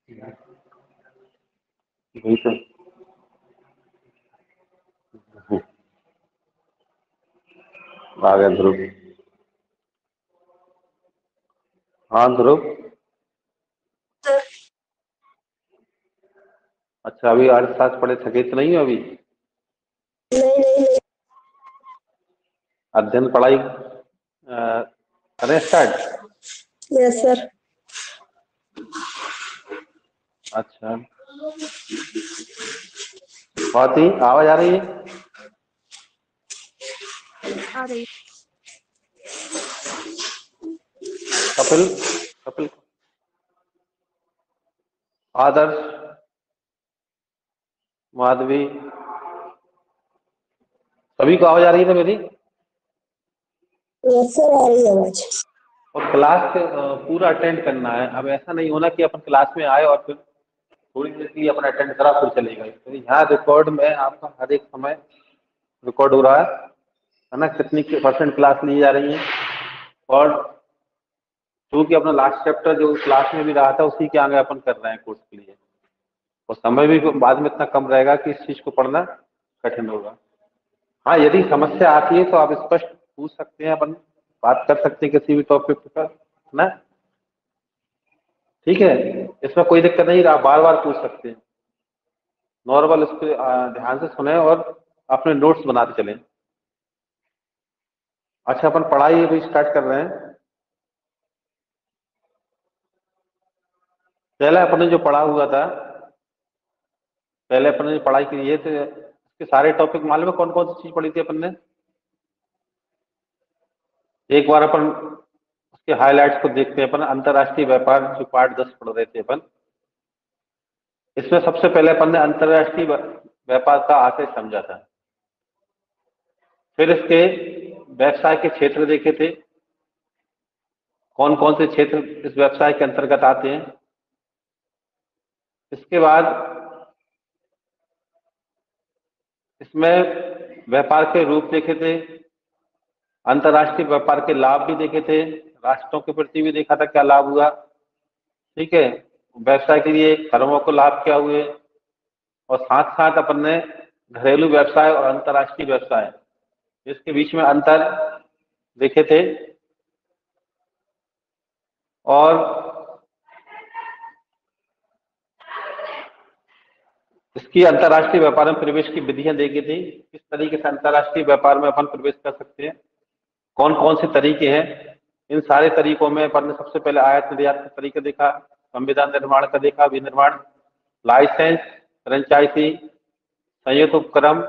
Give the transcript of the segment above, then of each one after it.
वही तो। आ गया ध्रुव। हाँ ध्रुव। अच्छा, अभी अर्थशास्त्र पढ़े, थके तो नहीं हो अभी? अध्ययन पढ़ाई करें स्टार्ट? Yes sir. अच्छा, बहुत ही आवाज आ रही है। आ रही। कपिल, कपिल, आदर्श, माधवी, सभी को आवाज आ रही है ना मेरी? यस सर, आ रही है आवाज। और क्लास पूरा अटेंड करना है। अब ऐसा नहीं होना कि अपन क्लास में आए और फिर थोड़ी देर के लिए अपना अटेंड करा फिर चले गए। तो यहाँ रिकॉर्ड में आपका हर एक समय रिकॉर्ड हो रहा है ना, कितनी परसेंट क्लास ली जा रही है। और क्योंकि अपना लास्ट चैप्टर जो क्लास में भी रहा था उसी के आगे अपन कर रहे हैं कोर्स के लिए, और समय भी बाद में इतना कम रहेगा कि इस चीज को पढ़ना कठिन होगा। हाँ, यदि समस्या आती है तो आप स्पष्ट पूछ सकते हैं, अपन बात कर सकते हैं किसी भी टॉपिक पर, है ना? ठीक है, इसमें कोई दिक्कत नहीं, आप बार बार पूछ सकते हैं। नॉर्मल इसको ध्यान से सुने और अपने नोट्स बनाते चलें। अच्छा, अपन पढ़ाई अभी स्टार्ट कर रहे हैं। पहले अपन ने जो पढ़ा हुआ था, पहले अपन ने जो पढ़ाई की ये थे, इसके सारे टॉपिक मालूम है कौन कौन सी चीज पढ़ी थी अपन ने? एक बार अपन उसके हाइलाइट्स को देखते हैं। अपन अंतर्राष्ट्रीय व्यापार जो पार्ट 10 पढ़ रहे थे अपन, इसमें सबसे पहले अपन ने अंतर्राष्ट्रीय व्यापार का आशय समझा था। फिर इसके व्यवसाय के क्षेत्र देखे थे, कौन कौन से क्षेत्र इस व्यवसाय के अंतर्गत आते हैं। इसके बाद इसमें व्यापार के रूप देखे थे, अंतर्राष्ट्रीय व्यापार के लाभ भी देखे थे, राष्ट्रों के प्रति भी देखा था क्या लाभ हुआ। ठीक है, व्यवसाय के लिए फर्मों को लाभ क्या हुए, और साथ साथ अपन ने घरेलू व्यवसाय और अंतर्राष्ट्रीय व्यवसाय इसके बीच में अंतर देखे थे। और इसकी अंतर्राष्ट्रीय व्यापार में प्रवेश की विधियां देखी थी, किस तरीके से अंतर्राष्ट्रीय व्यापार में अपन प्रवेश कर सकते हैं, कौन कौन से तरीके हैं। इन सारे तरीकों में अपन ने सबसे पहले आयात निर्यात का तरीका देखा, संविधान निर्माण का देखा, विनिर्माण, लाइसेंस, फ्रेंचाइजी, संयुक्त उपक्रम,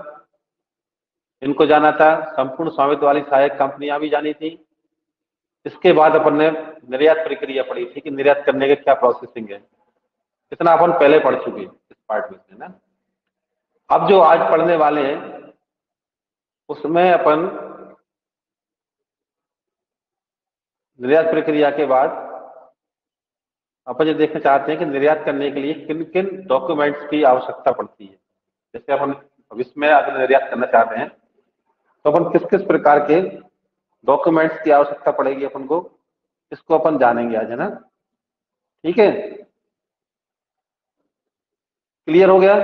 इनको जाना था। संपूर्ण स्वामित्व वाली सहायक कंपनियां भी जानी थी। इसके बाद अपन ने निर्यात प्रक्रिया पढ़ी थी कि निर्यात करने के क्या प्रोसेसिंग है। इतना अपन पहले पढ़ चुके इस पार्ट में से ना। अब जो आज पढ़ने वाले हैं उसमें अपन निर्यात प्रक्रिया के बाद अपन ये देखना चाहते हैं कि निर्यात करने के लिए किन किन डॉक्यूमेंट्स की आवश्यकता पड़ती है। जैसे अपन भविष्य में अगर निर्यात करना चाहते हैं तो अपन किस किस प्रकार के डॉक्यूमेंट्स की आवश्यकता पड़ेगी अपन को, इसको अपन जानेंगे आज, है ना? ठीक है, क्लियर हो गया?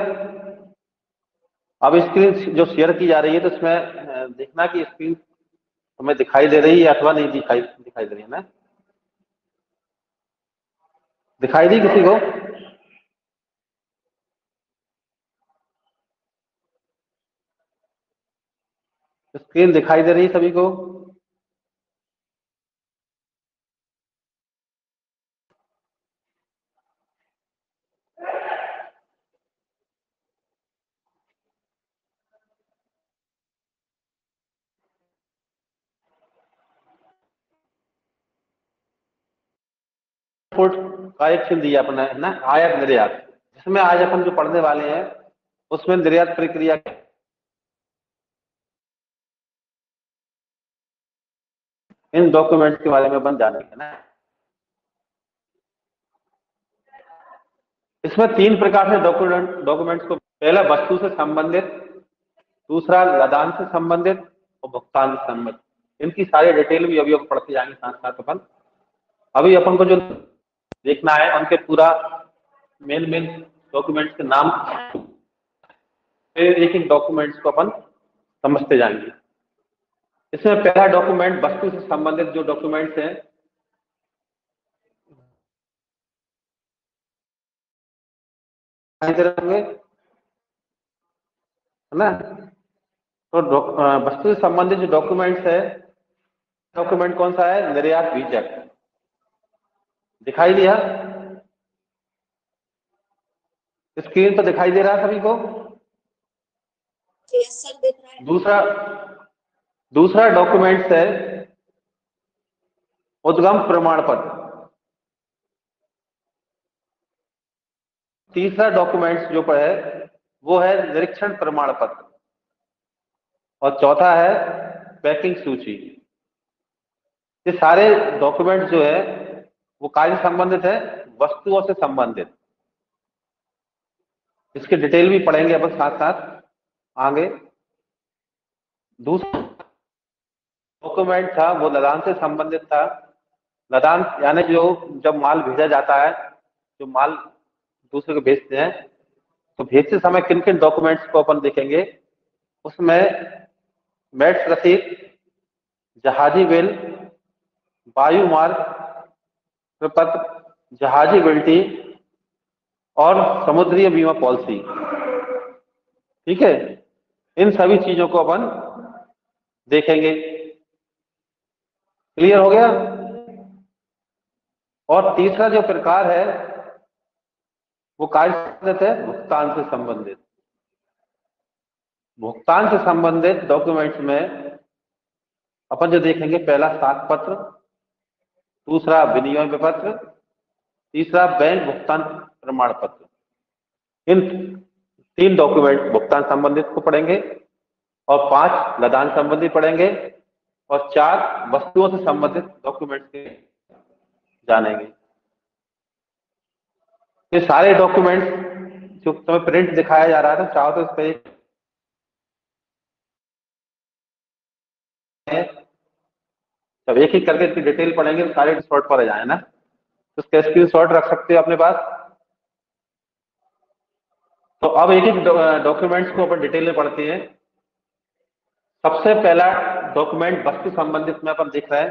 अब स्क्रीन जो शेयर की जा रही है तो इसमें देखना कि स्क्रीन हमें दिखाई दे रही है अथवा नहीं दिखाई दिखाई दे रही है ना? दिखाई दी किसी को? स्क्रीन दिखाई दे रही है सभी को? फुट का एक चिन्ह दिया अपना है ना, आयात निर्यात, जिसमें आज अपन जो पढ़ने वाले हैं उसमें निर्यात प्रक्रिया इन डॉक्यूमेंट्स के बारे में अपन जानेंगे ना। इसमें 3 प्रकार से डॉक्यूमेंट्स को, पहला वस्तु से संबंधित, दूसरा लदान से संबंधित, और भुगतान से संबंधित। इनकी सारी डिटेल भी अभी पढ़ते जाएंगे साथ साथ अपन। अभी अपन को जो देखना है उनके पूरा मेन मेन डॉक्यूमेंट्स के नाम, फिर एक एक डॉक्यूमेंट्स को अपन समझते जाएंगे। इसमें पहला डॉक्यूमेंट वस्तु से संबंधित जो डॉक्यूमेंट्स हैं, है ना। तो वस्तु से संबंधित जो डॉक्यूमेंट्स है, डॉक्यूमेंट कौन सा है? निर्यात बीजक। दिखाई दिया? स्क्रीन पर दिखाई दे रहा है सभी को? यस सर, दिख रहा है। दूसरा डॉक्यूमेंट्स है उद्गम प्रमाण पत्र। तीसरा डॉक्यूमेंट्स जो है वो है निरीक्षण प्रमाण पत्र। और चौथा है पैकिंग सूची। ये सारे डॉक्यूमेंट जो है वो कार्य संबंधित है, वस्तुओं से संबंधित। इसके डिटेल भी पढ़ेंगे अपन साथ साथ आगे। दूसरा डॉक्यूमेंट था वो लदान से संबंधित था। लदान यानी जो जब माल भेजा जाता है, जो माल दूसरे को भेजते हैं, तो भेजते समय किन किन डॉक्यूमेंट्स को अपन देखेंगे। उसमें मैट्स रसीद, जहाजी बिल, वायु मार्ग प्रपत्र, जहाजी बिल्टी और समुद्री बीमा पॉलिसी। ठीक है, इन सभी चीजों को अपन देखेंगे। क्लियर हो गया? और तीसरा जो प्रकार है वो कार्य संबंधित है भुगतान से संबंधित। भुगतान से संबंधित डॉक्यूमेंट्स में अपन जो देखेंगे, पहला साख पत्र, दूसरा विनिमय पत्र, तीसरा बैंक भुगतान प्रमाण पत्र। इन 3 डॉक्यूमेंट भुगतान संबंधित को पढ़ेंगे, और 5 लदान संबंधी पढ़ेंगे, और 4 वस्तुओं से संबंधित डॉक्यूमेंट्स के जानेंगे। ये सारे डॉक्यूमेंट्स जो तुम्हें प्रिंट दिखाया जा रहा था, चाहो तो इस पे जब एक एक करके इसकी डिटेल पढ़ेंगे तो सारे शॉर्ट पर आ जाए ना, तो उसका स्क्रीनशॉट रख सकते हो अपने पास। तो अब एक एक डॉक्यूमेंट्स को अपन डिटेल में पढ़ते हैं। सबसे पहला डॉक्यूमेंट वस्तु संबंधित में अपन देख रहे हैं।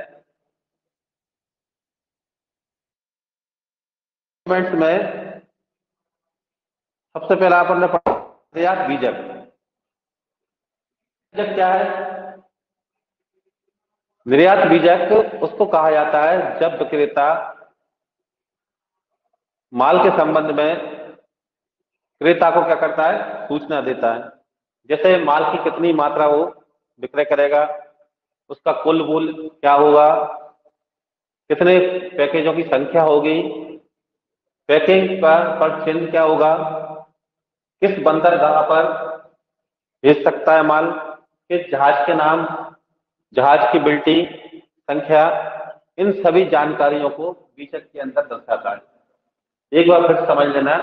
डॉक्यूमेंट्स में सबसे पहला अपन ने पढ़ा निर्यात बीजक। बीजक क्या है? निर्यात बीजक उसको कहा जाता है जब विक्रेता माल के संबंध में क्रेता को क्या करता है? सूचना देता है। जैसे माल की कितनी मात्रा वो विक्रय करेगा, उसका कुल मूल्य क्या होगा, कितने पैकेजों की संख्या होगी, पैकिंग पर चिन्ह क्या होगा, किस बंदरगाह पर भेज सकता है माल, किस जहाज के नाम, जहाज की बिल्टी संख्या, इन सभी जानकारियों को बीजक के अंदर दर्शाता है। एक बार फिर समझ लेना,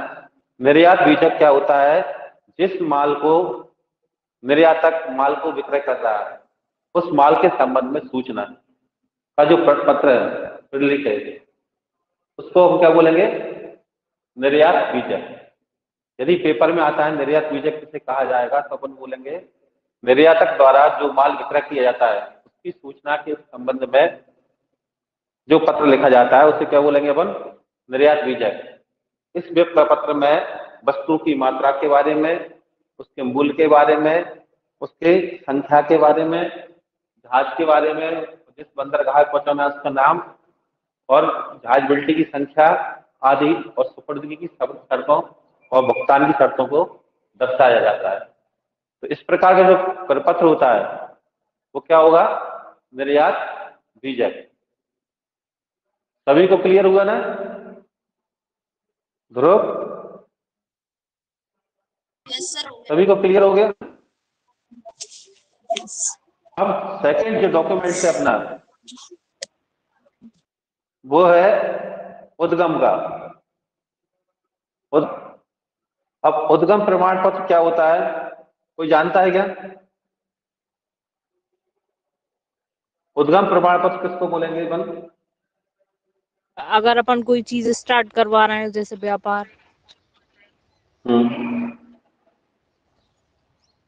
निर्यात बीजक क्या होता है? जिस माल को निर्यातक माल को विक्रय कर रहा है, उस माल के संबंध में सूचना का जो पत्र लिख है, उसको हम क्या बोलेंगे? निर्यात बीजक। यदि पेपर में आता है निर्यात बीजक किसे कहा जाएगा, तो अपन बोलेंगे निर्यातक द्वारा जो माल विक्रय किया जाता है उसकी सूचना के संबंध में जो पत्र लिखा जाता है उसे क्या बोलेंगे अपन? निर्यात बीजक। इस पत्र में वस्तु की मात्रा के बारे में, उसके मूल्य के बारे में, उसके संख्या के बारे में, जहाज के बारे में, जिस बंदरगाह पहुंचाना है उसका नाम, और जहाज बिल्टी की संख्या आदि, और सुपुर्दगी की शर्तों और भुगतान की शर्तों को दर्शाया जाता है। तो इस प्रकार का जो प्रपत्र होता है वो क्या होगा? निर्यात बीजक। सभी को क्लियर हुआ ना? ध्रुव, यस सर। सभी को क्लियर हो गया? अब सेकंड जो डॉक्यूमेंट है अपना, वो है उद्गम का। अब उद्गम प्रमाण पत्र क्या होता है, कोई जानता है क्या? उद्गम प्रमाण पत्र किसको बोलेंगे अपन? अगर अपन कोई चीज स्टार्ट करवा रहे हैं, जैसे व्यापार। हम्म।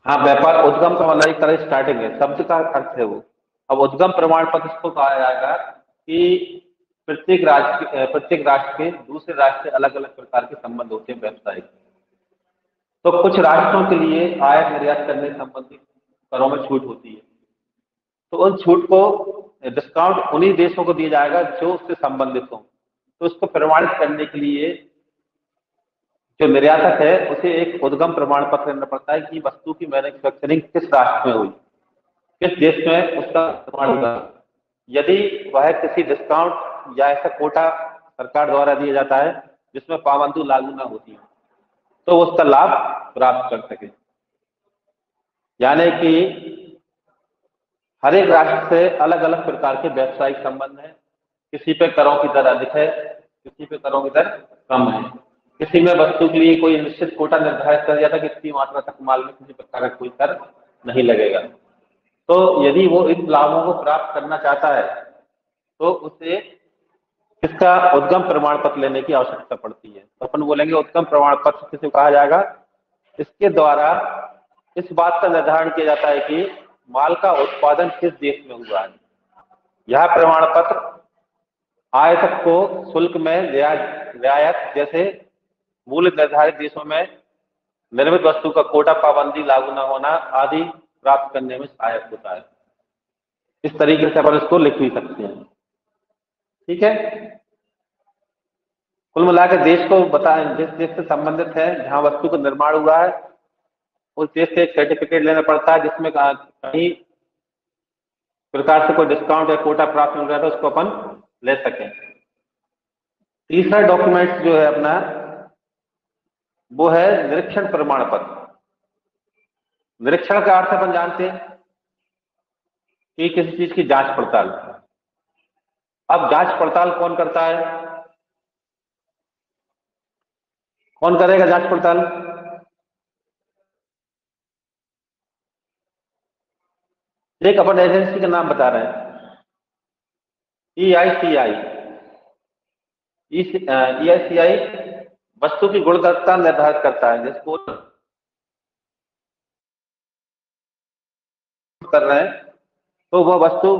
हाँ, व्यापार उद्गम का मतलब एक तरह स्टार्टिंग है, शब्द का अर्थ है वो। अब उद्गम प्रमाण पत्र इसको कहा जाएगा कि प्रत्येक राष्ट्र के दूसरे राष्ट्र से अलग अलग प्रकार के संबंध होते हैं व्यवसायिक। तो कुछ राष्ट्रों के लिए आयात निर्यात करने संबंधी करों में छूट होती है, तो उन छूट को डिस्काउंट उन्हीं देशों को दिया जाएगा जो उससे संबंधित हो। तो उसको प्रमाणित करने के लिए जो निर्यातक है उसे एक उद्गम प्रमाण पत्र देना पड़ता है कि वस्तु की मैन्युफैक्चरिंग किस राष्ट्र में हुई, किस देश में उसका निर्माण हुआ। यदि वह किसी डिस्काउंट या ऐसा कोटा सरकार द्वारा दिया जाता है जिसमें पाबंदी लागू ना होती है, तो वो उसका लाभ प्राप्त कर सके। यानी कि हर एक राष्ट्र से अलग अलग प्रकार के व्यावसायिक संबंध हैं। किसी पे करों की दर अधिक है, किसी पे करों की दर कम है, किसी में वस्तु के लिए कोई निश्चित कोटा निर्धारित कर दिया था कि इतनी मात्रा तक माल में किसी प्रकार का कोई कर नहीं लगेगा। तो यदि वो इन लाभों को प्राप्त करना चाहता है तो उसे इसका उद्गम प्रमाण पत्र लेने की आवश्यकता पड़ती है। तो अपन बोलेंगे उद्गम प्रमाण पत्र किसे कहा जाएगा? इसके द्वारा इस बात का निर्धारण किया जाता है कि माल का उत्पादन किस देश में हुआ है। यह प्रमाण पत्र आयातक को शुल्क में रियायत जैसे मूल्य निर्धारित देशों में निर्मित वस्तु का कोटा पाबंदी लागू न होना आदि प्राप्त करने में सहायक होता है। इस तरीके से अपन इसको लिख भी सकते हैं। ठीक है, कुल मिलाकर देश को बताएं जिस देश से संबंधित है जहां वस्तु का निर्माण हुआ है उस देश से एक सर्टिफिकेट लेना पड़ता है जिसमें कहीं प्रकार से कोई डिस्काउंट या कोटा प्राप्त मिल रहा है तो उसको अपन ले सकें। तीसरा डॉक्यूमेंट जो है अपना वो है निरीक्षण प्रमाण पत्र। निरीक्षण का अर्थ अपन जानते हैं कि किसी चीज की जांच पड़ताल। अब जांच पड़ताल कौन करता है? कौन करेगा जांच पड़ताल? एक अपन एजेंसी का नाम बता रहे हैं, EICI। EICI वस्तु की गुणवत्ता निर्धारित करता है, जिसको कर रहे हैं तो वह वस्तु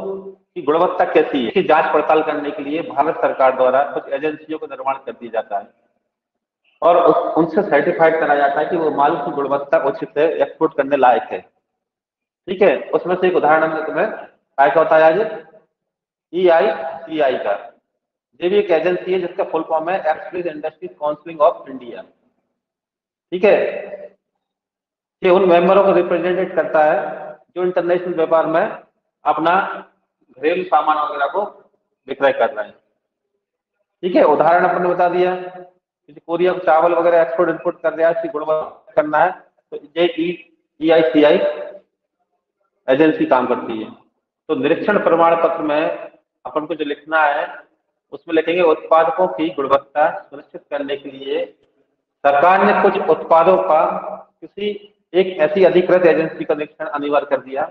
की गुणवत्ता कैसी है, इसकी जांच पड़ताल करने के लिए भारत सरकार द्वारा कुछ एजेंसियों का निर्माण कर दिया जाता है और उनसे सर्टिफाइड करा जाता है कि वो माल की गुणवत्ता उचित है, एक्सपोर्ट करने लायक है। ठीक है, उसमें से एक उदाहरण हमने तुम्हें काय का बताया आज, EICI का। ये भी एक एजेंसी है जिसका फुल फॉर्म है express industries council of India. ठीक है, ये उन मेंबरों को रिप्रेजेंटेट करता है जो इंटरनेशनल व्यापार में अपना घरेलू सामान वगैरह को विक्रय कर रहे हैं। ठीक है, उदाहरण अपन ने बता दिया, किसी कोरिया को चावल वगैरह एक्सपोर्ट इंपोर्ट कर रहा है, इसकी गुणवत्ता करना है तो ये EICI एजेंसी काम करती है। तो निरीक्षण प्रमाण पत्र में अपन को जो लिखना है उसमें लिखेंगे उत्पादकों की गुणवत्ता सुनिश्चित करने के लिए सरकार ने कुछ उत्पादों का किसी एक ऐसी अधिकृत एजेंसी का निरीक्षण अनिवार्य कर दिया।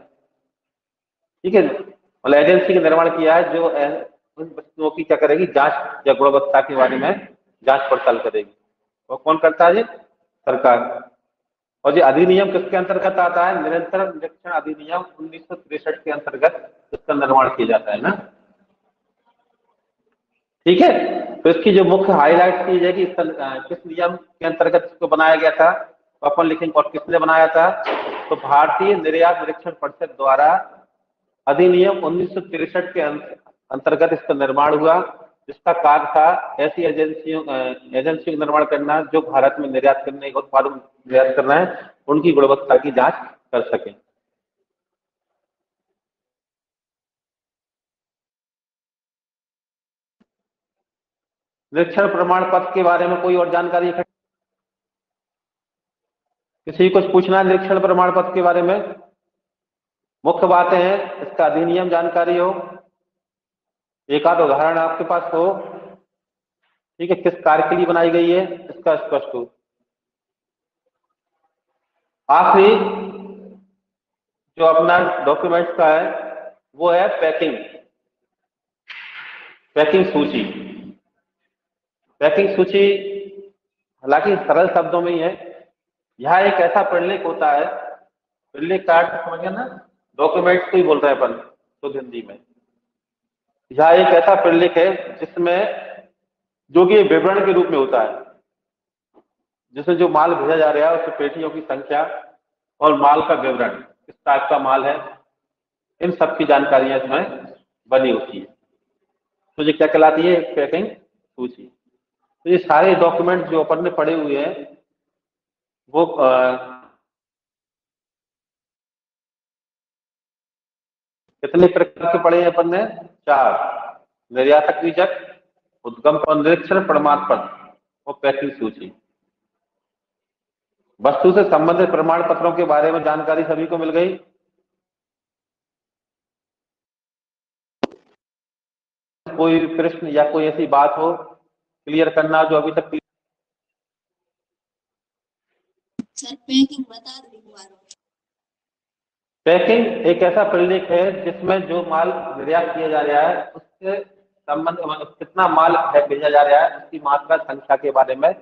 ठीक है, मतलब एजेंसी का निर्माण किया है जो उन वस्तुओं की क्या करेगी, जांच या गुणवत्ता के बारे में जांच पड़ताल करेगी। वो कौन करता है? जी सरकार। और ये अधिनियम किसके अंतर्गत आता है? निरंतर निरीक्षण अधिनियम 1963 के अंतर्गत इसका निर्माण किया जाता है ना। ठीक है, तो इसकी जो मुख्य हाईलाइट चीज है कि किस नियम के अंतर्गत इसको बनाया गया था, तो अपन लिखेंगे और किसने बनाया था। तो भारतीय निर्यात निरीक्षण परिषद द्वारा अधिनियम 1963 के अंतर्गत इसका निर्माण हुआ, जिसका कार्य था ऐसी एजेंसियों का निर्माण करना जो भारत में निर्यात करने उत्पादन निर्यात करना है उनकी गुणवत्ता की जांच कर सके। निरीक्षण प्रमाण पत्र के बारे में कोई और जानकारी है? किसी को कुछ पूछना है निरीक्षण प्रमाण पत्र के बारे में? मुख्य बातें हैं, इसका अधिनियम जानकारी हो, एक आध उदाहरण आपके पास हो, ठीक है, किस कार्य के लिए बनाई गई है इसका स्पष्ट हो। आखिरी जो अपना डॉक्यूमेंट्स का है वो है पैकिंग सूची। पैकिंग सूची हालांकि सरल शब्दों में ही है, यहाँ एक ऐसा प्रलेख होता है, प्रलेख का अर्थ समझ गए ना, डॉक्यूमेंट्स को ही बोल रहे हैं अपन शुद्ध हिंदी में। यहाँ एक ऐसा प्रलेख है जिसमें, जो कि विवरण के रूप में होता है, जिसमें जो माल भेजा जा रहा है उसमें पेटियों की संख्या और माल का विवरण, किस टाइप का माल है, इन सब की जानकारियां इसमें बनी होती है। तो ये क्या कहलाती है, पैकिंग सूची। तो ये सारे डॉक्यूमेंट जो अपन ने पढ़े हुए हैं वो कितने प्रकार के पढ़े हैं अपन ने, 4। निर्यातक बीजक, उद्गम और निरीक्षण प्रमाण पत्र और पैकिंग सूची। वस्तु से संबंधित प्रमाण पत्रों के बारे में जानकारी सभी को मिल गई। कोई प्रश्न या कोई ऐसी बात हो क्लियर करना जो अभी तक। सर पैकिंग बता दो एक बार। पैकिंग एक ऐसा प्रलेख है जिसमें जो माल निर्यात किया जा रहा है उससे संबंध, मतलब कितना माल है भेजा जा रहा है उसकी मात्रा संख्या के बारे में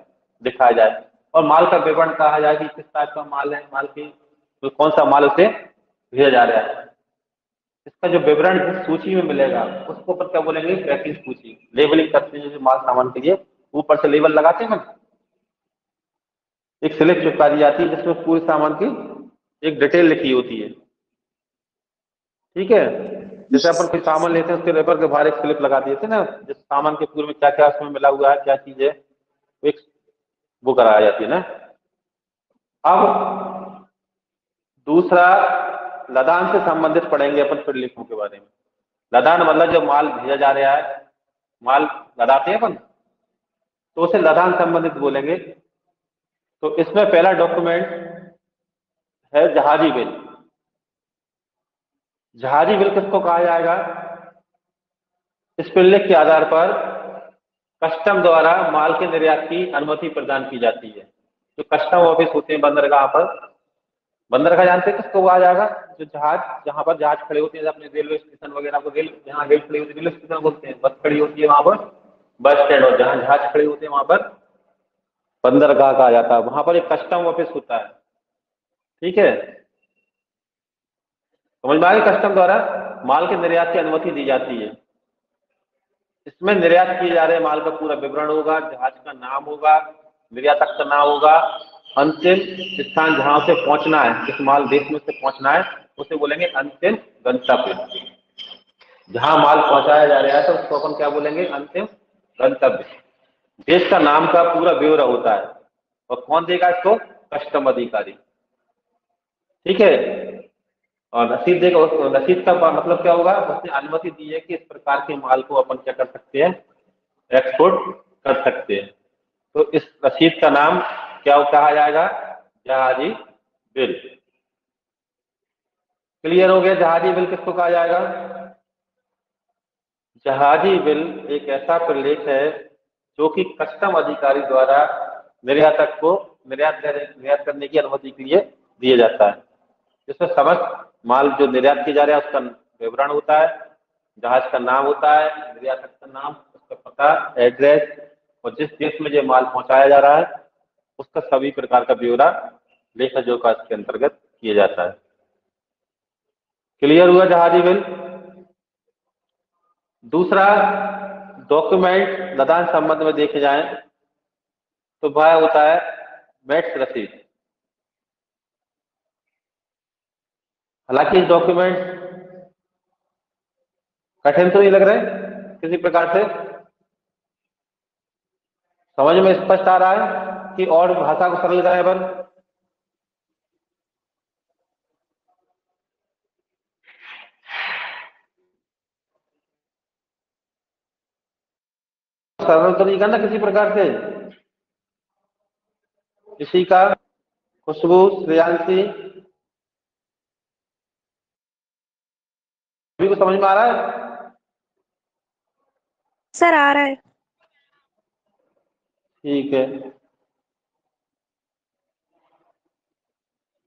दिखाया जाए, और माल का विवरण कहा जाए कि किस टाइप का माल है, माल की तो कौन सा माल उसे भेजा जा रहा है। इसका जो विवरण जिस सूची में मिलेगा उसको पर क्या बोलेंगे, पैकिंग सूची। लेबलिंग करते हैं जो माल सामान के लिए, ऊपर से लेबल लगाते हैं ना, एक स्लिप चिपका दी जाती है जिसमें पूरे सामान की एक डिटेल लिखी होती है। ठीक है, जैसे अपन कोई सामान लेते हैं उसके रेपर के बाहर एक स्लिप लगा दी जाती है ना, जिस सामान के पूरे में क्या क्या उसमें मिला हुआ है, क्या चीज है, एक वो कराया जाती है ना। अब दूसरा, लदान से संबंधित पढ़ेंगे अपन प्रलेखों के बारे में। लदान मतलब जब माल भेजा जा रहा है, माल लदाते हैं अपन, तो उसे लदान संबंधित बोलेंगे। तो इसमें पहला डॉक्यूमेंट है जहाजी बिल। जहाजी बिल किसको कहा जाएगा, इस प्रलेख के आधार पर कस्टम द्वारा माल के निर्यात की अनुमति प्रदान की जाती है। जो कस्टम ऑफिस होते हैं बंदरगाह पर, बंदरगाह जानते हैं किसको कहा जाएगा, जो जहाज, जहां पर जहाज खड़े होते हैं अपने रेलवे स्टेशन वगैरह को, रेल जहाँ रेल खड़ी होती है रेलवे स्टेशन बोलते हैं, बस खड़ी होती है वहां पर बस स्टैंड, और जहाँ जहाज खड़े होते हैं वहां पर बंदरगाह कहा जाता है। वहां पर एक कस्टम ऑफिस होता है। ठीक है, समझ में आ गई, कस्टम द्वारा माल के निर्यात की अनुमति दी जाती है। इसमें निर्यात किए जा रहे माल का पूरा विवरण होगा, जहाज का नाम होगा, निर्यातक का नाम होगा, अंतिम स्थान जहां से पहुंचना है, किस माल देश में से पहुंचना है उसे बोलेंगे अंतिम गंतव्य। जहां माल पहुंचाया जा रहा है तो उसको अपन क्या बोलेंगे, अंतिम गंतव्य। देश का नाम का पूरा ब्यौरा होता है, और कौन देगा इसको, कस्टम अधिकारी। ठीक है, और रसीद देगा, रसीद का मतलब क्या होगा, उसने अनुमति दी है कि इस प्रकार के माल को अपन क्या कर सकते हैं, एक्सपोर्ट कर सकते हैं। तो इस रसीद का नाम क्या कहा जाएगा, जहाजी बिल। क्लियर हो गया, जहाजी बिल किसको कहा जाएगा। जहाजी बिल एक ऐसा प्रलेख है जो कि कस्टम अधिकारी द्वारा निर्यातक को निर्यात करने की अनुमति के लिए दिया जाता है। जिसमें समस्त माल जो निर्यात किया जा रहा है उसका विवरण होता है, जहाज का नाम होता है, निर्यातक का नाम, उसका पता, एड्रेस, और जिस देश में जो माल पहुंचाया जा रहा है उसका सभी प्रकार का ब्यौरा लेखा जोखा इसके अंतर्गत किया जाता है। क्लियर हुआ जहाजी बिल। दूसरा डॉक्यूमेंट लदान संबंध में देखे जाए तो वह होता है मैट्स रसीद। हालांकि डॉक्यूमेंट कठिन तो नहीं लग रहे किसी प्रकार से, समझ में स्पष्ट आ रहा है कि और भाषा को सरल कराए बन। सरल तो नहीं करना किसी प्रकार से। इसी का खुशबू, श्रेयांशी, सभी को समझ में आ रहा है। सर आ रहा है। ठीक है,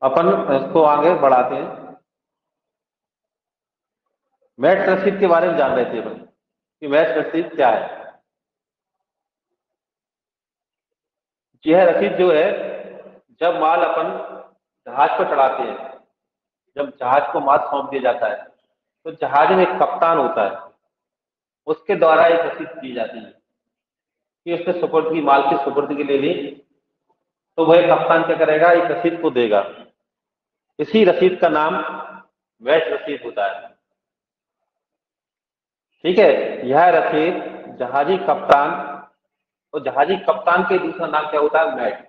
अपन इसको आगे बढ़ाते हैं। मैट रसीद के बारे में जान रहे थे अपन कि मैट रसीद क्या है। यह रसीद जो है जब माल अपन जहाज पर चढ़ाते हैं, जब जहाज को माल सौंप दिया जाता है, तो जहाज में एक कप्तान होता है, उसके द्वारा एक रसीद दी जाती है कि उसने सुपुर्दगी, माल की सुपुर्दगी ले ली, तो वह कप्तान क्या करेगा, एक रसीद को देगा। इसी रसीद का नाम वैट रसीद होता है। ठीक है, यह रसीद जहाजी कप्तान, और जहाजी कप्तान के दूसरा नाम क्या होता है, मैट।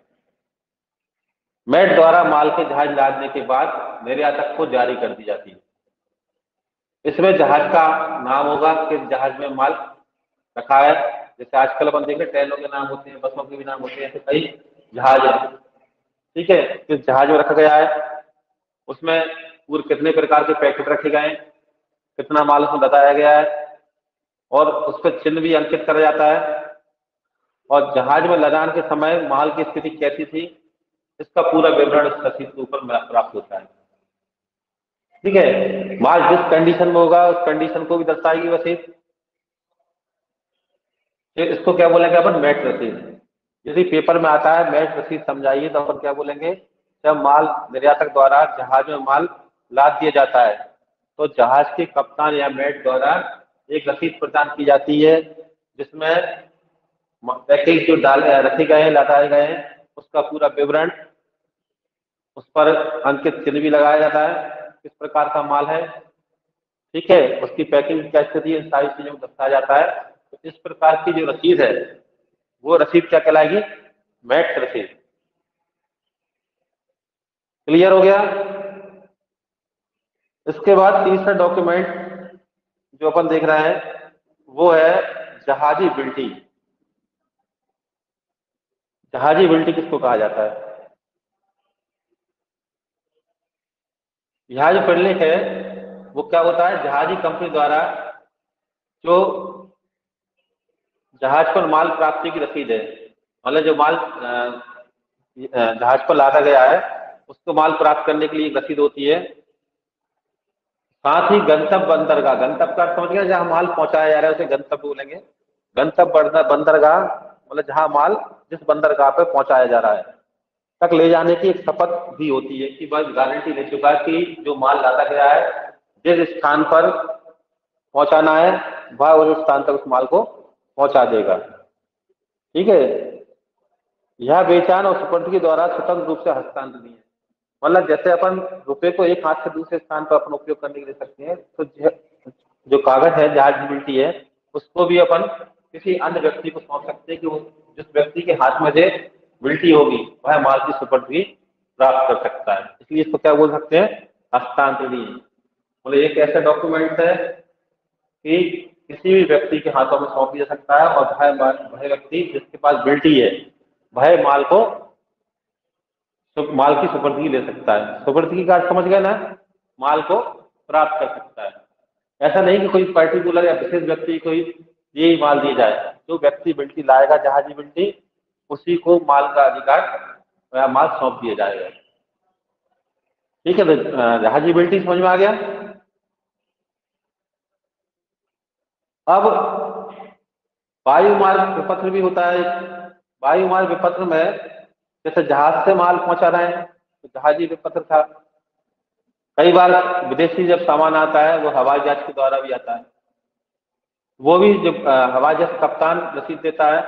मैट द्वारा माल के जहाज लादने के बाद निर्यातक को जारी कर दी जाती है। इसमें जहाज का नाम होगा कि जहाज में माल रखा है। जैसे आजकल अपन देख रहे हैं ट्रेनों के नाम होते हैं, बसों के भी नाम होते हैं, ऐसे कई जहाज है। ठीक है, किस जहाज में रखा गया है, उसमें पूरे कितने प्रकार के पैकेट रखे गए हैं, कितना माल उसमें बताया गया है, और उस पर चिन्ह भी अंकित करा जाता है, और जहाज में लदान के समय माल की स्थिति कैसी थी, इसका पूरा विवरण इस रसीद के ऊपर प्राप्त होता है। ठीक है, माल जिस कंडीशन में होगा उस कंडीशन को भी दर्शाएगी रसीद। इसको क्या बोलेंगे अपन, मैट रसीद। यदि पेपर में आता है मैट रसीद समझाइए, तो अपन क्या बोलेंगे, जब माल निर्यातक द्वारा जहाज में माल लाद दिया जाता है, तो जहाज के कप्तान या मैट द्वारा एक रसीद प्रदान की जाती है, जिसमें पैकेज जो डाल रखे गए हैं, लदाए गए हैं, उसका पूरा विवरण, उस पर अंकित चिन्ह भी लगाया जाता है, किस प्रकार का माल है। ठीक है, उसकी पैकिंग क्या स्थिति है, इन सारी चीजों को दर्शाया जाता है। तो इस प्रकार की जो रसीद है, वो रसीद क्या कहलाएगी, मैट रसीद। क्लियर हो गया। इसके बाद तीसरा डॉक्यूमेंट जो अपन देख रहे हैं, वो है जहाजी बिल्टी। जहाजी बिल्टी किसको कहा जाता है, यह जो प्रलेख है वो क्या होता है, जहाजी कंपनी द्वारा जो जहाज पर माल प्राप्ति की रसीद है, मतलब जो माल जहाज पर लादा गया है, उसको माल प्राप्त करने के लिए एक रसीद होती है। साथ ही गंतव्य बंदरगाह, गंतव्य का समझ गया, जहां माल पहुंचाया जा रहा है उसे गंतव्य बोलेंगे। गंतव्य बंदरगाह मतलब जहां माल जिस बंदरगाह पे पहुंचाया जा रहा है तक ले जाने की एक शपथ भी होती है कि बस गारंटी ले चुका है कि जो माल लादा गया है, जिस स्थान पर पहुंचाना है, वह उस स्थान तक उस माल को पहुंचा देगा। ठीक है, यह बेचान और सुपुर्दगी द्वारा स्वतंत्र रूप से हस्तांतर नहीं है। मतलब जैसे अपन रुपए को एक हाथ से दूसरे स्थान पर अपन उपयोग करने के लिए सकते हैं, तो जो कागज है, जहाजिबिलिटी है, उसको भी अपन किसी अन्य व्यक्ति को सौंप सकते हैं कि वो जिस व्यक्ति के हाथ में बिल्टी होगी वह माल की सुपुर्दगी प्राप्त कर सकता है। इसलिए इसको क्या बोल सकते हैं, हस्तांतरणीय। मतलब एक ऐसा डॉक्यूमेंट है कि किसी भी व्यक्ति के हाथों में सौंप दिया सकता है, और वह व्यक्ति जिसके पास बिल्टी है वह माल की सुपुर्दगी ले सकता है। सुपुर्दगी का समझ गए ना, माल को प्राप्त कर सकता है। ऐसा नहीं कि कोई पर्टिकुलर या विशेष व्यक्ति को यही माल दिया जाए, जो व्यक्ति बिल्टी लाएगा जहाजी बिल्टी, उसी को माल का अधिकार या माल सौंप दिया जाएगा। ठीक है, तो जहाजी बिल्टी समझ में आ गया। अब वायु मार्ग विपत्र भी होता है। वायु मार्ग विपत्र में जैसे जहाज से माल पहुंचा रहे हैं तो जहाजी विपत्र था। कई बार विदेशी जब सामान आता है वो हवाई जहाज के द्वारा भी आता है, वो भी जब हवाई जहाज कप्तान रसीद देता है,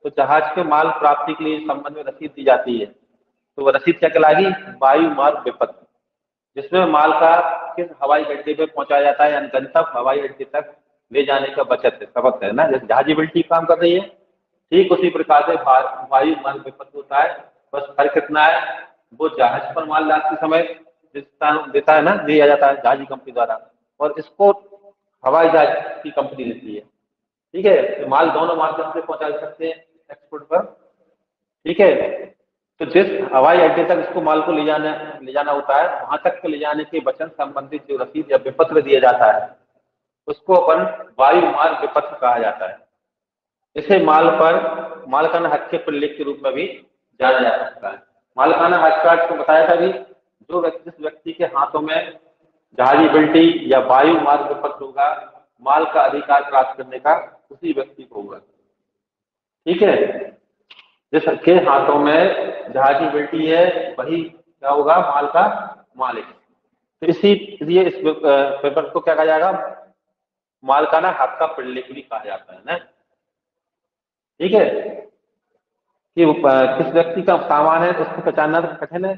तो जहाज के माल प्राप्ति के लिए संबंध में रसीद दी जाती है। तो वो रसीद क्या कहलाएगी, वायु मार्ग विपत्र, जिसमें माल का किस हवाई अड्डे पे पहुंचाया जाता है, यानी गंतव्य हवाई अड्डे तक ले जाने का बचत है, शपथ है ना। जैसे जहाजी बिल्टी काम कर रही है, ठीक उसी प्रकार से वायु मार्ग विपत्र होता है। बस फर्क कितना है, वो जहाज पर माल लाते समय जिस स्थान देता है ना, दिया जाता है जहाजी कंपनी द्वारा, और इसको हवाई जहाज की कंपनी देती है। ठीक है, तो माल दोनों माध्यम से पहुंचा सकते हैं एक्सपोर्ट पर। ठीक है, तो जिस हवाई अड्डे तक इसको माल को ले जाना होता है, वहां तक के ले जाने के वचन संबंधित जो रसीद या विपत्र दिया जाता है, उसको अपन वायु मार्ग विपत्र कहा जाता है। इसे मालकाना हक के प्रलेख के रूप में भी जाना जा सकता है। मालकाना हक का आपको बताया था भी, जिस व्यक्ति के हाथों में जहाजी बिल्टी या वायु मार्ग विपत्र होगा, माल का अधिकार प्राप्त करने का उसी व्यक्ति को होगा। ठीक है, जिसके हाथों में जहाँ की बेटी है वही क्या होगा, माल का मालिक। तो इसीलिए इस पेपर को क्या कहा जाएगा, मालकाना हक का प्रलेख भी कहा जाता है ना। ठीक है, कि वो किस व्यक्ति का सामान है तो उसको पहचानना तो कठिन है।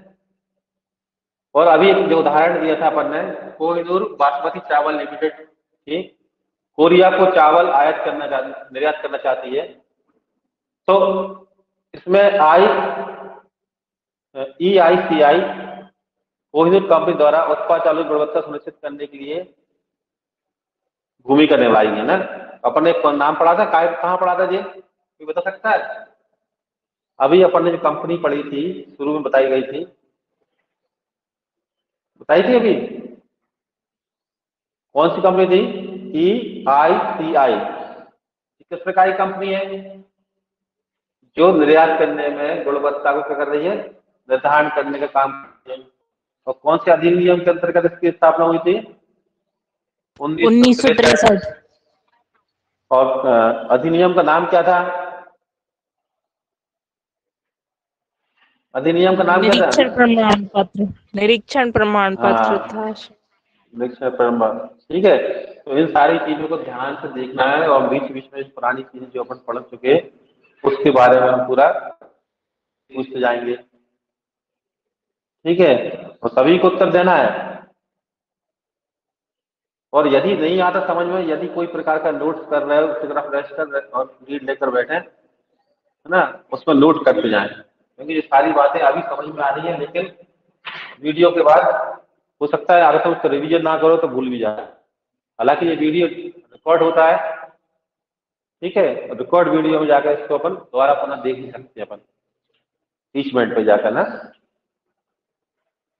और अभी एक जो उदाहरण दिया था अपन ने, कोहिनूर बासमती चावल लिमिटेड की कोरिया को चावल निर्यात करना चाहती है। तो इसमें EICI कोहिनूर कंपनी द्वारा उत्पाद चावल की गुणवत्ता सुनिश्चित करने के लिए भूमिका निभाई है ना। अपन ने नाम पढ़ा था, कहाँ पढ़ा था जी, कोई बता सकता है? अभी अपन ने जो कंपनी पढ़ी थी, शुरू में बताई गई थी, बताई थी अभी, कौन सी कंपनी थी? EICI किस प्रकार की कंपनी है? जो निर्यात करने में गुणवत्ता को क्या कर रही है, निर्धारण करने का काम करती है। और कौन से अधिनियम के अंतर्गत इसकी स्थापना हुई थी? 1963। 1963। और अधिनियम का नाम क्या था? अधिनियम का नाम क्या था? निरीक्षण प्रमाण पत्र। निरीक्षण प्रमाण पत्र हाँ, था। निरीक्षण प्रमाण। ठीक है, तो इन सारी चीजों को ध्यान से देखना है, और बीच बीच में पुरानी चीजें जो अपन पढ़ चुके उसके बारे में हम पूरा पूछते जाएंगे। ठीक है, तो सभी को उत्तर देना है। और यदि नहीं आता समझ में, यदि कोई प्रकार का नोट्स कर रहे हो, उसी तरफ रजिस्टर और रीड लेकर बैठे है ना, उसमें नोट करते जाएं, क्योंकि ये सारी बातें अभी समझ में आ रही है, लेकिन वीडियो के बाद हो सकता है आगे तो रिवीजन ना करो तो भूल भी जाए। हालांकि ये वीडियो रिकॉर्ड होता है, ठीक है, रिकॉर्ड वीडियो में जाकर इसको अपन दोबारा पुनः देख ही सकते हैं अपन 30 मिनट पे जाकर ना।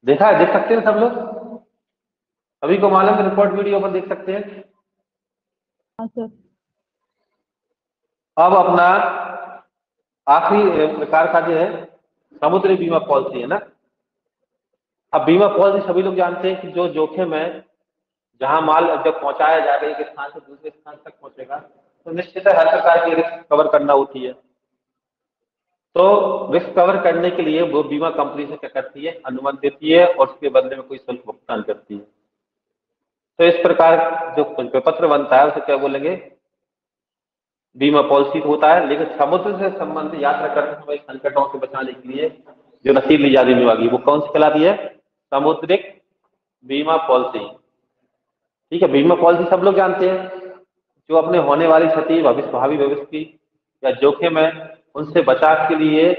देखा है, देख सकते हैं सब लोग? अभी को मालूम है रिकॉर्ड वीडियो पर देख सकते हैं। अब अपना आखिरी प्रकार का जो है समुद्री बीमा पॉलिसी है ना। अब बीमा पॉलिसी सभी लोग जानते हैं कि जो जोखिम है, जहां माल जब पहुंचाया जाएगा एक स्थान से दूसरे स्थान तक पहुंचेगा, तो निश्चित है हर प्रकार की रिस्क कवर करना होती है। तो रिस्क कवर करने के लिए वो बीमा कंपनी से क्या करती है, अनुमति देती है, और उसके बदले में कोई शुल्क भुगतान करती है। तो इस प्रकार जो पत्र बनता है उसे क्या बोलेंगे, बीमा पॉलिसी होता है। लेकिन समुद्र से संबंधित यात्रा करते समय संकटों से बचाने के लिए जो रसीद ली जाती है वो कौन सी कहलाती है? समुद्रिक बीमा पॉलिसी। ठीक है, बीमा पॉलिसी सब लोग जानते हैं, जो अपने होने वाली क्षति, भावी भविष्य की या जोखिम है, उनसे बचाव के लिए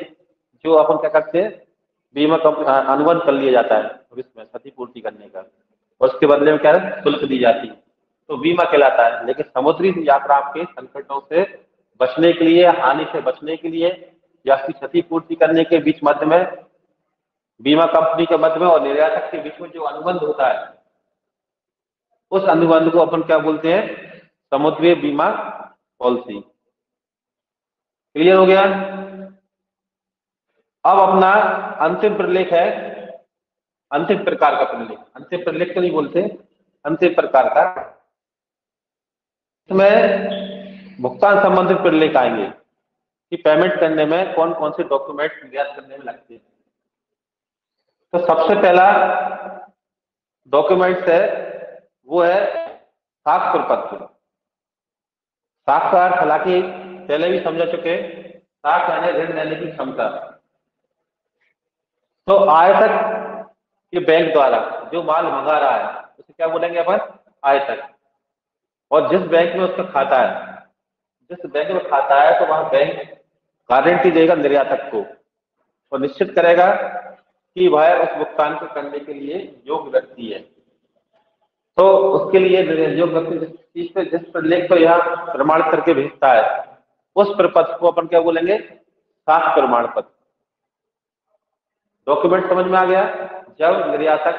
जो अपन क्या करते हैं, बीमा कंपनी अनुबंध कर लिया जाता है भविष्य में क्षतिपूर्ति करने का, और उसके बदले में क्या है, शुल्क दी जाती है, तो बीमा कहलाता है। लेकिन समुद्री यात्रा के संकटों से बचने के लिए, हानि से बचने के लिए या उसकी क्षतिपूर्ति करने के बीच मध्य में, बीमा कंपनी के मध्य में और निर्यातक के बीच में जो अनुबंध होता है, उस अनुबंध को अपन क्या बोलते हैं? समुद्री बीमा पॉलिसी। क्लियर हो गया? अब अपना अंतिम प्रलेख है, अंतिम प्रकार का प्रलेख। अंतिम प्रलेख तो नहीं बोलते, अंतिम प्रकार का। इसमें भुगतान संबंधित प्रलेख आएंगे कि पेमेंट करने में कौन कौन से डॉक्यूमेंट निर्यात करने में लगते हैं। तो सबसे पहला डॉक्यूमेंट्स है वो है साख प्रपत्र। साख का अर्थ हालांकि पहले भी समझा चुके, साख यानी ऋण लेने की क्षमता। तो आयतक के बैंक द्वारा जो माल मंगा रहा है उसे क्या बोलेंगे अपन? आयतक। और जिस बैंक में उसका खाता है, जिस बैंक में खाता है, तो वह बैंक गारंटी देगा निर्यातक को और निश्चित करेगा कि वह उस भुगतान को करने के लिए योग्य व्यक्ति है। तो उसके लिए योग्य व्यक्ति जिस चीज पे, जिस प्रलेख को यहाँ प्रमाण करके भेजता है, उस प्रपत्र को अपन क्या बोलेंगे? साख प्रमाण पत्र। डॉक्यूमेंट समझ में आ गया? जब निर्यातक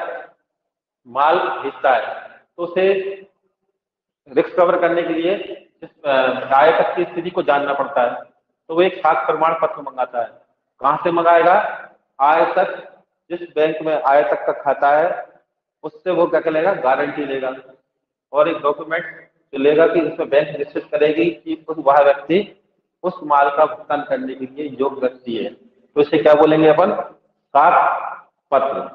माल भेजता है तो उसे रिस्क कवर करने के लिए आयतक की स्थिति को जानना पड़ता है, तो वो एक साख प्रमाण पत्र मंगाता है। कहाँ से मंगाएगा? आयतक, जिस बैंक में आयतक का खाता है उससे वो क्या करेगा? गारंटी लेगा, और एक डॉक्यूमेंट जो लेगा कि इसमें बैंक निश्चित करेगी कि वह व्यक्ति उस माल का भुगतान करने के लिए योग्य व्यक्ति है। तो इसे क्या बोलेंगे अपन, साख पत्र।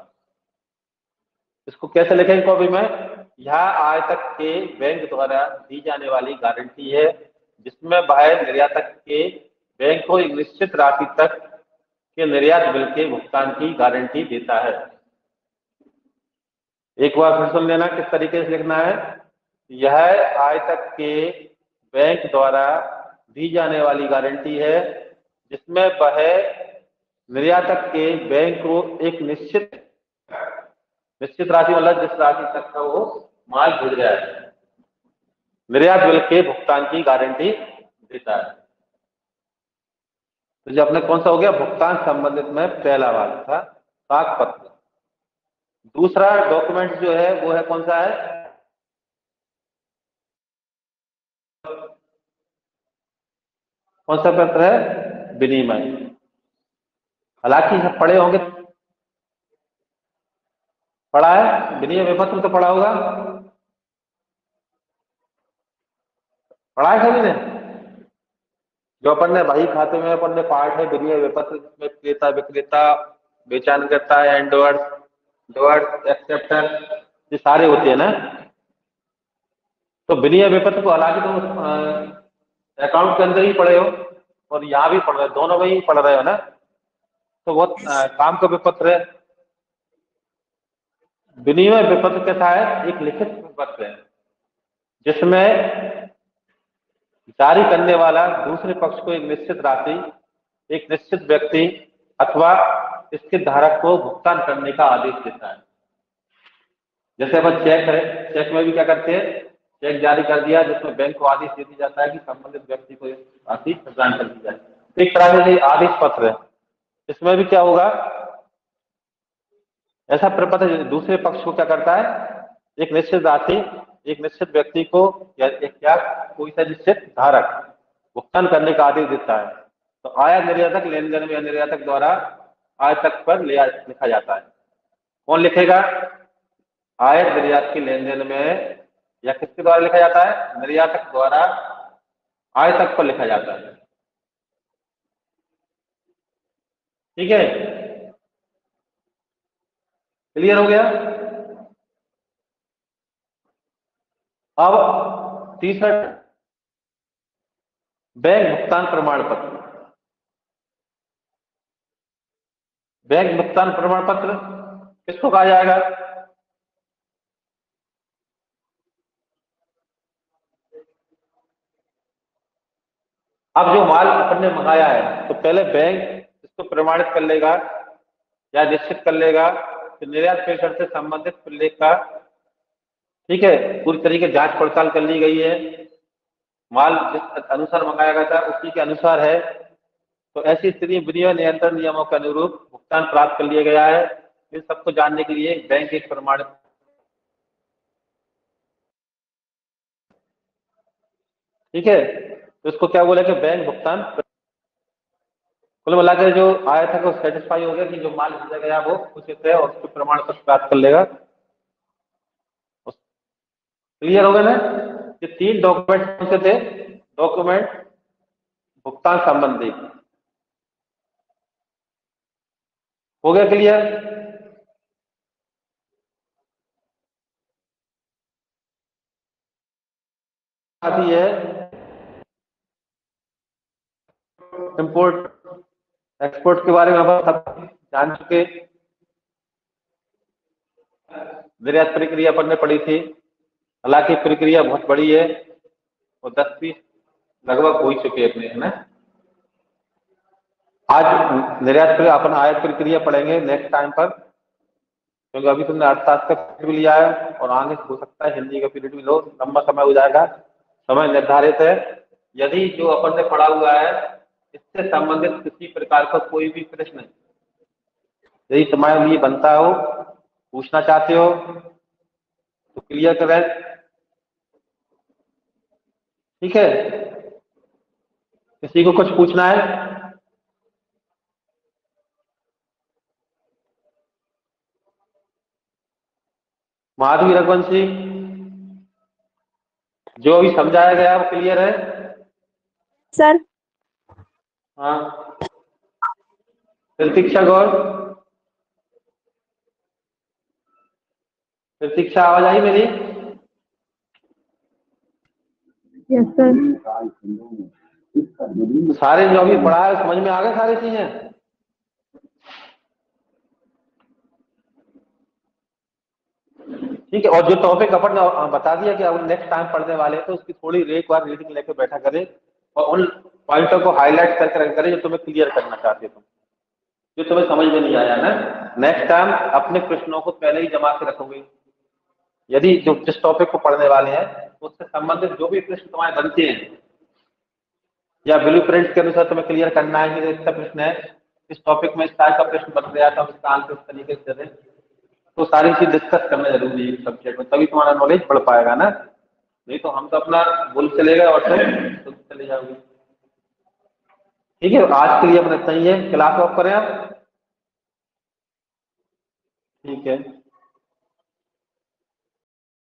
इसको कैसे लिखेंगे कॉपी में, यह आयातक के बैंक द्वारा दी जाने वाली गारंटी है जिसमें वह निर्यातक के बैंक को एक निश्चित राशि तक के निर्यात बिल के भुगतान की गारंटी देता है। एक बार फिर सुन लेना किस तरीके से लिखना है। यह आयातक के बैंक द्वारा दी जाने वाली गारंटी है जिसमें वह निर्यातक के बैंक को एक निश्चित राशि, मतलब जिस राशि तक का वो माल भेज रहा है, निर्यात बिल के भुगतान की गारंटी देता है। तो जो अपने कौन सा हो गया, भुगतान संबंधित में पहला भाग था साख पत्र। दूसरा डॉक्यूमेंट जो है वो है कौन सा है, कौन सा पत्र है, विनिमय। हालांकि सब पढ़े होंगे, पढ़ा है विनिमय पत्र तो पढ़ा होगा, पढ़ा है सभी ने। जो अपन ने भाई खाते में अपन ने पार्ट है विनिमय पत्र, जिसमें क्रेता विक्रेता बेचानकर्ता एंडोर्स डोअर्स एक्सेप्टर ये सारे होते हैं ना। तो विनिमय पत्र को हालांकि तुम अकाउंट के अंदर ही पढ़े हो और यहाँ भी पढ़ रहे हो, दोनों में ही पढ़ रहे हो ना। तो वो काम का विपत्र है। विनिमय विपत्र कैसा है, एक लिखित विपत्र है जिसमें जारी करने वाला दूसरे पक्ष को एक निश्चित राशि, एक निश्चित व्यक्ति अथवा इसके धारक को भुगतान करने का आदेश देता है। जैसे अपन चेक है, चेक में भी क्या करते हैं, चेक जारी कर दिया जिसमें बैंक को आदेश दे दिया जाता है कि संबंधित व्यक्ति को राशि प्रदान कर दी जाए। एक तरह से आदेश पत्र है। इसमें भी क्या होगा, ऐसा प्रपत्र दूसरे पक्ष को क्या करता है, एक निश्चित राशि, एक निश्चित व्यक्ति को या कोई सा निश्चित धारक भुगतान करने का आदेश देता है। तो आयात निर्यातक लेन देन में निर्यातक द्वारा आयातक पर लिखा जाता है। कौन लिखेगा, आयात निर्यात के लेन देन में या किसके द्वारा लिखा जाता है, निर्यातक द्वारा आयातक पर लिखा जाता है। ठीक है, क्लियर हो गया। अब तीसरा, बैंक भुगतान प्रमाण पत्र। बैंक भुगतान प्रमाण पत्र किसको कहा जाएगा, अब जो माल अपन ने मंगाया है तो पहले बैंक इसको प्रमाणित कर लेगा या निश्चित कर लेगा कि निर्यात प्रेषण से संबंधित उल्लेख का, ठीक है, पूरी तरीके जांच पड़ताल कर ली गई है, माल जिस अनुसार मंगाया गया था उसी के अनुसार है। तो ऐसी स्थिति विनिमय नियंत्रण नियमों के अनुरूप भुगतान प्राप्त कर लिया गया है। इन सबको जानने के लिए बैंक एक प्रमाणित, ठीक है, तो इसको क्या बोले कि बैंक भुगतान। कुल मिलाकर जो आया था वो सेटिस्फाई हो गया कि जो माल भेजा गया वो उचित है और उसको प्रमाण पत्र प्राप्त कर लेगा। क्लियर हो गया ना। ये तीन डॉक्यूमेंट कौन से थे, डॉक्यूमेंट भुगतान संबंधी, हो गया क्लियर। आती है इंपोर्ट एक्सपोर्ट के बारे में हम सब जान चुके, निर्यात प्रक्रिया पर ने पड़ी थी। हालांकि प्रक्रिया बहुत बड़ी है और 10-20 लगभग हो ही चुके हैं अपने, है ना। आज निर्यात पर अपन आयात प्रक्रिया पढ़ेंगे नेक्स्ट टाइम पर, क्योंकि अभी तुमने अर्थशास्त्र का पीरियड भी लिया है और आगे हो सकता है हिंदी का पीरियड भी लो, लंबा समय हो जाएगा, समय निर्धारित है। यदि जो अपन ने पढ़ा हुआ है इससे संबंधित किसी प्रकार का कोई भी प्रश्न यदि तुम्हारे लिए बनता हो, पूछना चाहते हो तो क्लियर करें, ठीक है। किसी को कुछ पूछना है, माधवी रघुवंशी, जो अभी समझाया गया वो क्लियर है सर। हाँ, प्रतीक्षा गौर, प्रतीक्षा आवाज आई मेरी? Yes sir. सारे जो अभी पढ़ा है समझ में आ गए सारी चीजें? ठीक है, और जो टॉपिक अपन ने बता दिया कि अब नेक्स्ट टाइम पढ़ने वाले हैं तो उसकी थोड़ी एक बार रीडिंग लेके बैठा करें और उन पॉइंटों को हाईलाइट करके रखा करें जो तुम्हें क्लियर करना चाहते हो, जो तुम्हें समझ में नहीं आया ना, नेक्स्ट टाइम अपने प्रश्नों को पहले ही जमा के रखोगे। यदि जो जिस टॉपिक को पढ़ने वाले हैं उससे संबंधित जो भी प्रश्न तुम्हारे बनते हैं या ब्लू प्रिंट के अनुसार तुम्हें क्लियर करना है कि इतना प्रश्न है, इस टॉपिक में इस टाइप का प्रश्न बन गया था, इसका आंसर इस तरीके से दें, तो सारी चीज डिस्कस करना जरूरी है सब्जेक्ट में, तभी तुम्हारा नॉलेज बढ़ पाएगा ना। नहीं तो हम तो अपना बोल चले गए और तुम चले जाओगे। ठीक है, आज के लिए अपना इतना ही है, क्लास ऑफ करें आप? ठीक है।